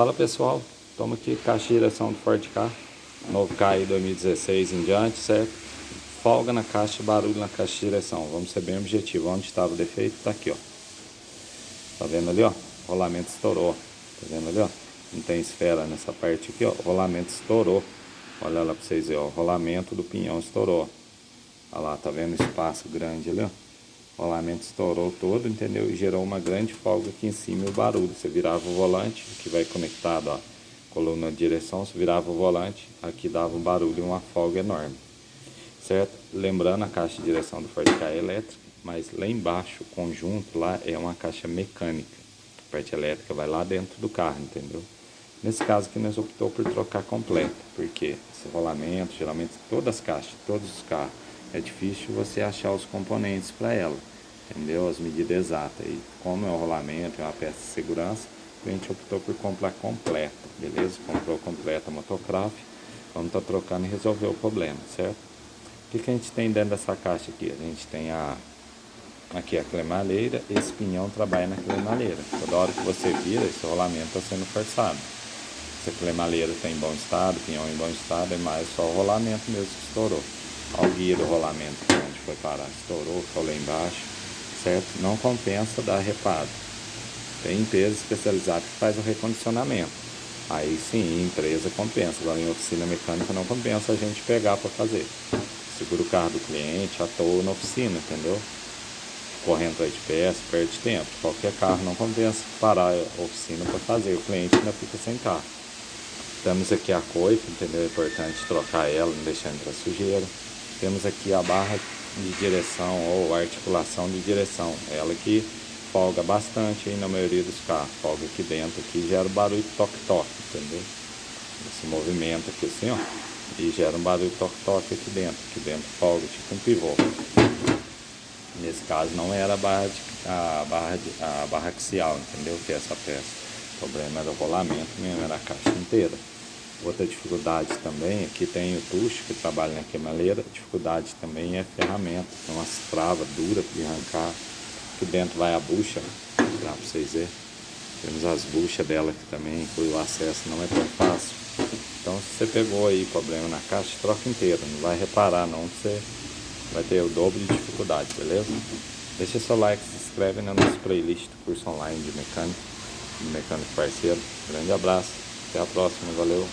Fala pessoal, estamos aqui caixa de direção do Ford Ka, novo Ka aí 2016 em diante, certo? Folga na caixa, barulho na caixa de direção, vamos ser bem objetivo. Onde estava o defeito? Tá aqui, ó. Tá vendo ali, ó? O rolamento estourou, tá vendo ali, ó? Não tem esfera nessa parte aqui, ó. O rolamento estourou. Olha lá pra vocês verem, ó. O rolamento do pinhão estourou. Olha lá, tá vendo o espaço grande ali, ó? O rolamento estourou todo, entendeu? E gerou uma grande folga aqui em cima e o barulho. Você virava o volante, que vai conectado, ó, coluna de direção, você virava o volante, aqui dava um barulho e uma folga enorme, certo? Lembrando, a caixa de direção do Ford Ka é elétrica, mas lá embaixo, o conjunto lá é uma caixa mecânica. A parte elétrica vai lá dentro do carro, entendeu? Nesse caso aqui nós optou por trocar completa, porque esse rolamento, geralmente todas as caixas, todos os carros, é difícil você achar os componentes para ela, entendeu? As medidas exatas. E como é um rolamento, é uma peça de segurança, a gente optou por comprar completa, beleza? Comprou completa motocraft, vamos estar trocando e resolver o problema, certo? O que a gente tem dentro dessa caixa aqui? A gente tem aqui a cremaleira, esse pinhão trabalha na cremaleira. Toda hora que você vira, esse rolamento está sendo forçado. Se a cremaleira está em bom estado, pinhão em bom estado, é mais só o rolamento mesmo que estourou. Olha o guia do rolamento, onde foi parar, estourou, ficou lá embaixo, certo? Não compensa dar reparo. Tem empresa especializada que faz o recondicionamento. Aí sim, empresa compensa. Agora em oficina mecânica não compensa a gente pegar para fazer. Segura o carro do cliente à toa na oficina, entendeu? Correndo atrás de peça, perde tempo. Qualquer carro não compensa parar a oficina para fazer. O cliente ainda fica sem carro. Temos aqui a coifa, entendeu? É importante trocar ela, não deixar entrar sujeira. Temos aqui a barra de direção ou articulação de direção. Ela que folga bastante aí na maioria dos carros. Folga aqui dentro, aqui gera barulho toque-toque, entendeu? Esse movimento aqui assim, ó. E gera um barulho toque-toque aqui dentro. Aqui dentro folga tipo um pivô. Nesse caso não era a barra axial, entendeu? Que é essa peça. O problema era o rolamento mesmo, era a caixa inteira. Outra dificuldade também, aqui tem o tucho que trabalha na queimaleira. A dificuldade também é ferramenta, tem umas travas duras de arrancar. Aqui dentro vai a bucha, para vocês verem. Temos as buchas dela aqui também, o acesso não é tão fácil. Então se você pegou aí problema na caixa, troca inteira, não vai reparar não, que você vai ter o dobro de dificuldade, beleza? Deixa seu like, se inscreve na nossa playlist do curso online de mecânico parceiro. Grande abraço, até a próxima, valeu!